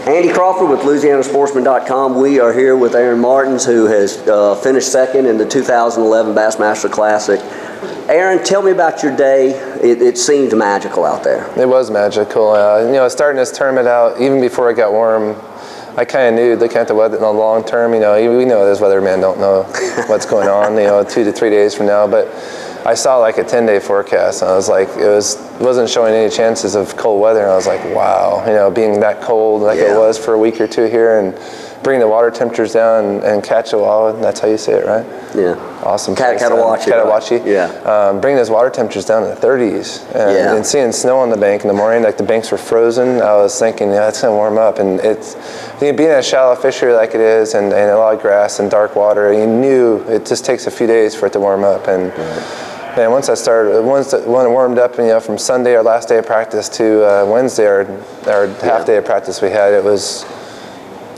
Andy Crawford with LouisianaSportsman.com. We are here with Aaron Martens, who has finished second in the 2011 Bassmaster Classic. Aaron, tell me about your day. It seemed magical out there. It was magical. You know, starting this tournament out, even before it got warm, I kind of knew, looking at the weather in the long term, you know, we know as weathermen don't know what's going on, you know, 2 to 3 days from now, but I saw like a 10-day forecast, and I was like, it wasn't showing any chances of cold weather, and I was like, wow, you know, being that cold like it was for a week or two here, and bringing the water temperatures down and catch a walleye, that's how you say it, right? Yeah. Awesome. Catawachi. Yeah. Bringing those water temperatures down to the 30s, and seeing snow on the bank in the morning, like the banks were frozen, I was thinking, yeah, it's going to warm up. And it's, being a shallow fishery like it is, and a lot of grass and dark water, you knew it just takes a few days for it to warm up. And man, once it warmed up, and, you know, from Sunday, our last day of practice, to Wednesday, our half day of practice we had, it was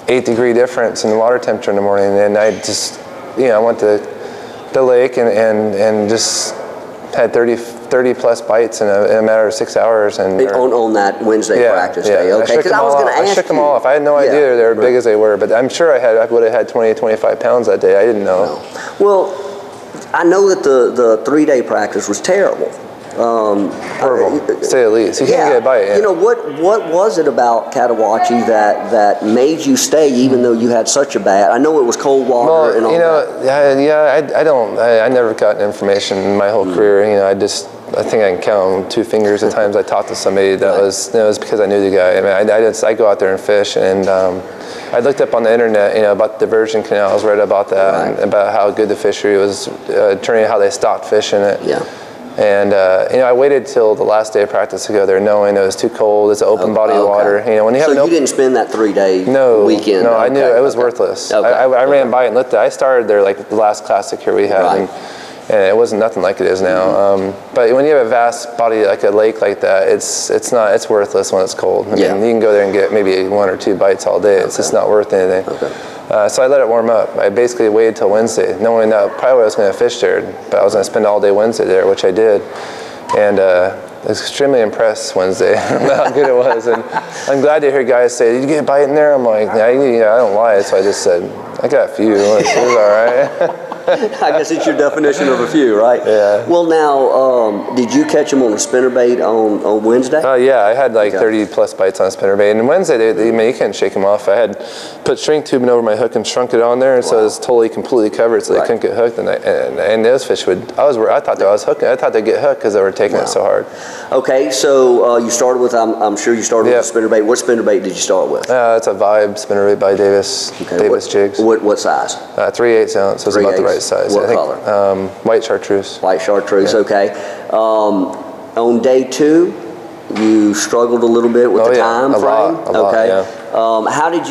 8-degree difference in the water temperature in the morning, and I just, you know, I went to the lake and just had 30 plus bites in a matter of 6 hours. And on that Wednesday practice day, okay? Because I was going to ask you. I shook them all off. I had no idea they were big as they were, but I'm sure I would have had 20 to 25 pounds that day. I didn't know. No. Well, I know that the 3-day practice was terrible. Horrible, to say the least. You can't get a bite. You know, what was it about Catawachi that made you stay, even though you had such a bad? I know it was cold water and all that. I never got information in my whole career. You know, I think I can count on 2 fingers the times I talked to somebody that was, you know, it was because I knew the guy. I mean, I go out there and fish, and I looked up on the internet, you know, about the diversion canals, read about that, and about how good the fishery was, turning how they stocked fish in it. Yeah. And you know, I waited till the last day of practice to go there, knowing it was too cold. It's an open body of water. You know, when you have you didn't spend that 3-day weekend. No, I knew it was worthless. I ran by it and looked at it. I started there like the last classic here we had, and it wasn't nothing like it is now. But when you have a vast body like a lake like that, it's worthless when it's cold. I mean, you can go there and get maybe 1 or 2 bites all day. It's just not worth anything. So I let it warm up. I basically waited till Wednesday, knowing that probably I was going to fish there, but I was going to spend all day Wednesday there, which I did. And I was extremely impressed Wednesday about how good it was. And I'm glad to hear guys say, "Did you get a bite in there?" I'm like, I don't lie. So I just said, I got a few. It was all right. I guess it's your definition of a few, right? Yeah. Well, now, did you catch them on a spinnerbait on Wednesday? Yeah, I had like 30 plus bites on a spinnerbait. And Wednesday, you can't shake them off. I had put shrink tubing over my hook and shrunk it on there, and so it was completely covered, so they couldn't get hooked. And those fish would, I thought they'd get hooked because they were taking it so hard. Okay, so you started with, I'm sure you started with a spinnerbait. What spinnerbait did you start with? It's a Vibe spinnerbait by Davis Jigs. What size? 3/8 ounce, so it's about the right size. What color? White chartreuse. White chartreuse, okay. On day 2, you struggled a little bit with the time frame. A lot. How did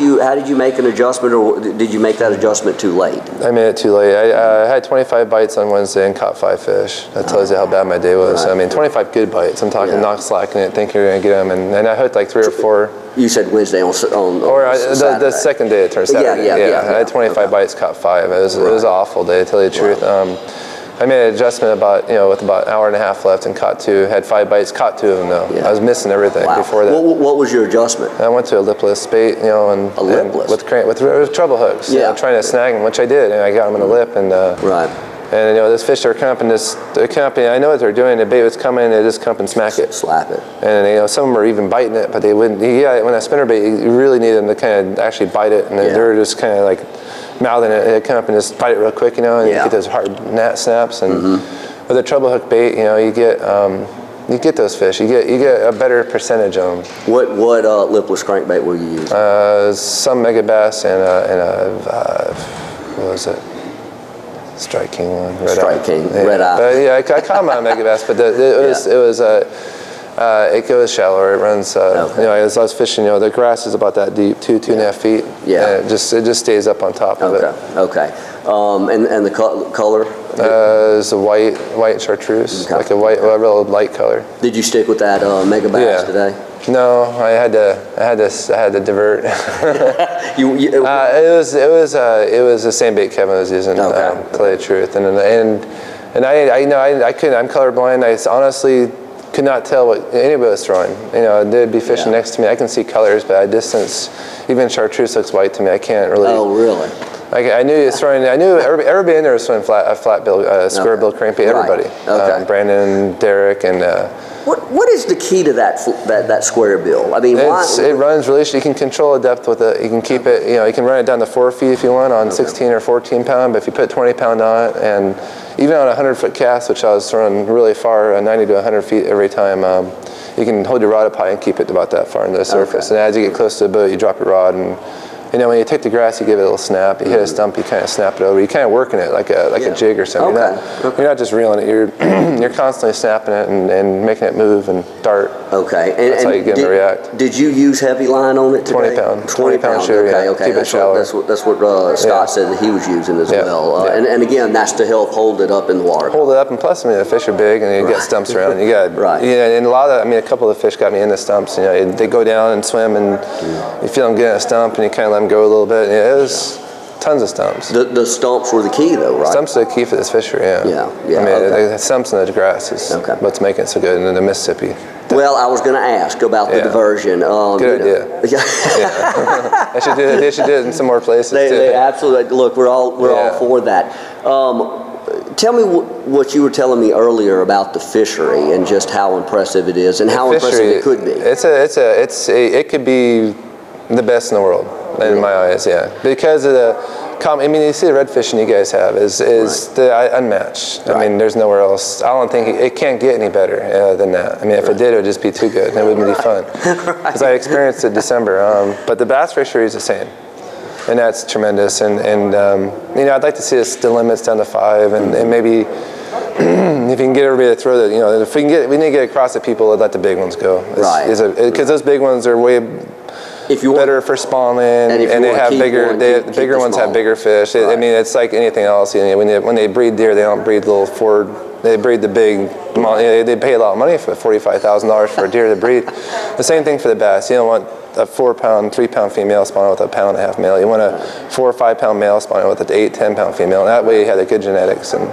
you make an adjustment, or did you make that adjustment too late? I made it too late. I had 25 bites on Wednesday and caught 5 fish. That tells you how bad my day was. I mean, 25 good bites. I'm talking not slacking it, thinking you're gonna get them, and I hooked like 3 or 4. You said Wednesday on the second day it turned Saturday. I had 25 bites, caught 5. It was an awful day, to tell you the truth. I made an adjustment with about an hour and a half left and caught 2. Had 5 bites, caught 2 of them though. I was missing everything before that. What was your adjustment? I went to a lipless bait, and with treble hooks, trying to snag them, which I did, and I got them in the lip, and and this fish are coming up, I know what they're doing. The bait was coming, they just come up and smack it, slap it, and some of them were even biting it, but they wouldn't. When I spinnerbait, you really need them to kind of actually bite it, and they were just kind of like mouthing it. They come up and just bite it real quick, and you get those hard gnat snaps. And with a treble hook bait, you get those fish. You get a better percentage of them. What lipless crankbait were you using? Some Mega Bass and a what was it? Strike King one. Strike King, red eye. I caught them on Mega Bass, but it goes shallower. It runs. As I was fishing, the grass is about that deep, 2.5 feet. Yeah. And it just stays up on top of it. Okay. And the color? It's a white chartreuse, like a real light color. Did you stick with that Mega Bass today? No, I had to divert. It was the same bait Kevin was using. To tell you the truth, and I couldn't. I'm colorblind. I honestly could not tell what anybody was throwing. You know, they'd be fishing next to me. I can see colors, but at distance, even chartreuse looks white to me. I can't really. Oh, really? I knew he was throwing. I knew everybody in there was throwing a flat bill, square bill crankbait. Everybody. Okay. Brandon, Derek, and. What is the key to that square bill? I mean, it runs really. You can control the depth with it. You can keep it. You know, you can run it down to 4 feet if you want on 16 or 14 pound. But if you put 20 pound on it, and even on a 100-foot cast, which I was throwing really far, 90 to 100 feet every time, you can hold your rod up high and keep it about that far into the surface. And as you get close to the boat, you drop your rod and. You know, when you take the grass, you give it a little snap. You hit a stump, you kind of snap it over. You're kind of working it like a jig or something. You're not just reeling it. You're constantly snapping it and making it move and dart. Okay. That's how you get them to react. Did you use heavy line on it today? 20 pound. 20 pound shooter, okay. Keep it shallow. That's what Scott said that he was using as well. And again, that's to help hold it up in the water. Hold it up, and plus, I mean, the fish are big, and you get stumps around. You got and a lot of, I mean, a couple of the fish got me in the stumps. You know, they go down and swim, and you feel them get in a stump, and you kind of let them go a little bit. And it was tons of stumps. The stumps were the key, though, right? Stumps are the key for this fishery. Yeah. I mean, the stumps in the grass is what's making it so good in the Mississippi. Well, I was going to ask about the diversion. Good idea. They should do it in some more places. They absolutely. Look, we're all for that. Tell me what you were telling me earlier about the fishery and just how impressive it is and how impressive it could be. It could be the best in the world in my eyes. Because of the. I mean, you see the redfishing you guys have is unmatched. I mean, there's nowhere else. I don't think it can't get any better than that. I mean, if it did, it would just be too good. It wouldn't be fun. Because I experienced it in December. But the bass fishery is the same, and that's tremendous. And you know, I'd like to see the limits down to 5, and maybe if you can get everybody to throw the, you know, if we need to get across the people that let the big ones go. Because those big ones are way. Better for spawning, and they have bigger. The bigger ones have bigger fish. I mean, it's like anything else. You know, when they breed deer, they don't breed little Ford. They breed the big. They pay a lot of money for $45,000 for a deer to breed. The same thing for the bass. You don't want a 4-pound, 3-pound female spawning with a 1.5-pound male. You want a 4 or 5-pound male spawning with an 8, 10-pound female. And that way you have the good genetics. And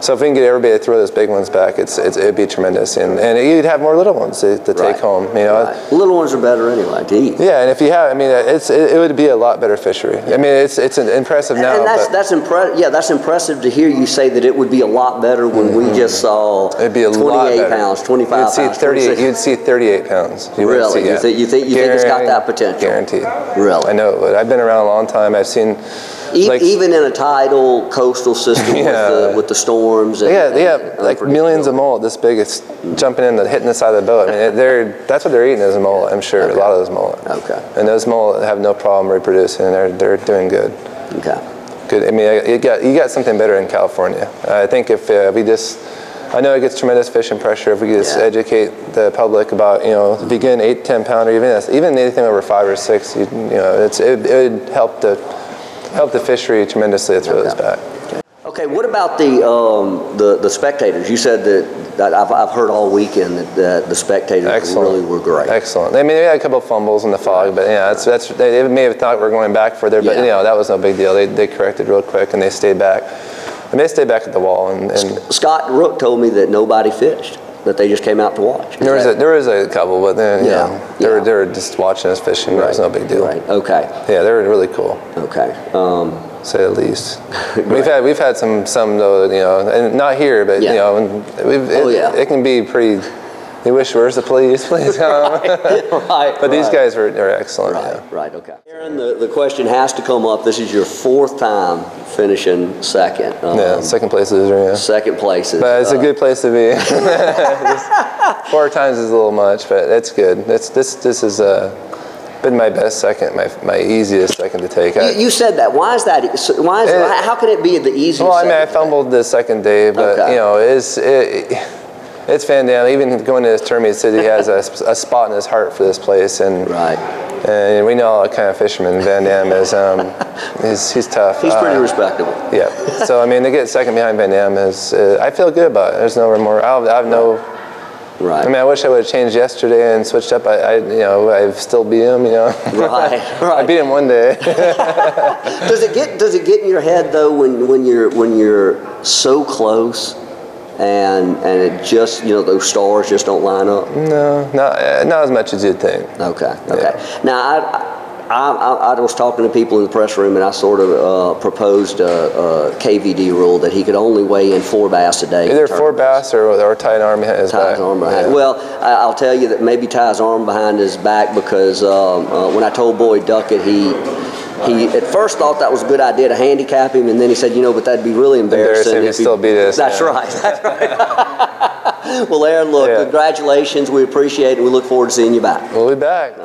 so if we can get everybody to throw those big ones back, it'd be tremendous. And you'd have more little ones to take home. You know, little ones are better anyway to eat. Yeah, and if you have, I mean, it would be a lot better fishery. I mean, it's impressive now. And that's impressive. Yeah, that's impressive to hear you say that it would be a lot better when we just saw 28 pounds, 25 pounds. You'd see 38 pounds. Really? You think it's got that potential? Guaranteed. Really? I know it would. I've been around a long time. I've seen. Even in a tidal coastal system with the storms. Like millions of mullet this big. It's jumping in, hitting the side of the boat. I mean, that's what they're eating is a mullet. I'm sure a lot of those mullet. Okay. And those mullet have no problem reproducing. They're doing good. Okay. Good. I mean, you got something better in California. I think if we just. I know it gets tremendous fishing pressure if we just educate the public about, you know, if you get an 8, 10 pounder, even anything over 5 or 6, you know, it would help the fishery tremendously to throw those back. Okay, what about the spectators? You said that I've heard all weekend that the spectators really were great. Excellent. I mean, they had a couple of fumbles in the fog, but they may have thought we were going back further, but you know, that was no big deal. They corrected real quick and they stayed back. And they stayed back at the wall. And Scott Rook told me that nobody fished, that they just came out to watch. There was a couple, but then they were just watching us fishing. It was no big deal. Right. Okay. Yeah, they were really cool. Okay. Say the least. We've had some though, you know, and not here, but you know, it can be pretty. You wish, where's the police? Please come. But these guys are excellent. Right. Okay. Aaron, the question has to come up. This is your 4th time finishing second. Second place loser. Second place. But it's a good place to be. 4 times is a little much, but it's good. This has been my best second, my easiest second to take. You said that. Why is that? How can it be the easiest? Well, I mean, I fumbled the second day, but you know, it's Van Dam. Even going to his tournament, he said he has a spot in his heart for this place, and and we know what kind of fisherman Van Dam is. He's tough. He's pretty respectable. Yeah. So I mean, to get second behind Van Dam is I feel good about it. There's no remorse. I have no. I mean, I wish I would have changed yesterday and switched up. I still beat him. You know. Right. I beat him one day. Does it get in your head though when you're so close? and it just, you know, those stars just don't line up? No, not as much as you'd think. Okay. Now, I was talking to people in the press room, and I sort of proposed a KVD rule that he could only weigh in 4 bass a day. Either 4 bass or tie an arm behind his back. Tie his arm behind. Yeah. Well, I'll tell you that maybe tie his arm behind his back, because when I told Boyd Duckett, he at first thought that was a good idea to handicap him, and then he said, you know, but that'd be really embarrassing if he still beat us. That's right. That's right. Well, Aaron, look, congratulations. We appreciate it. We look forward to seeing you back. We'll be back.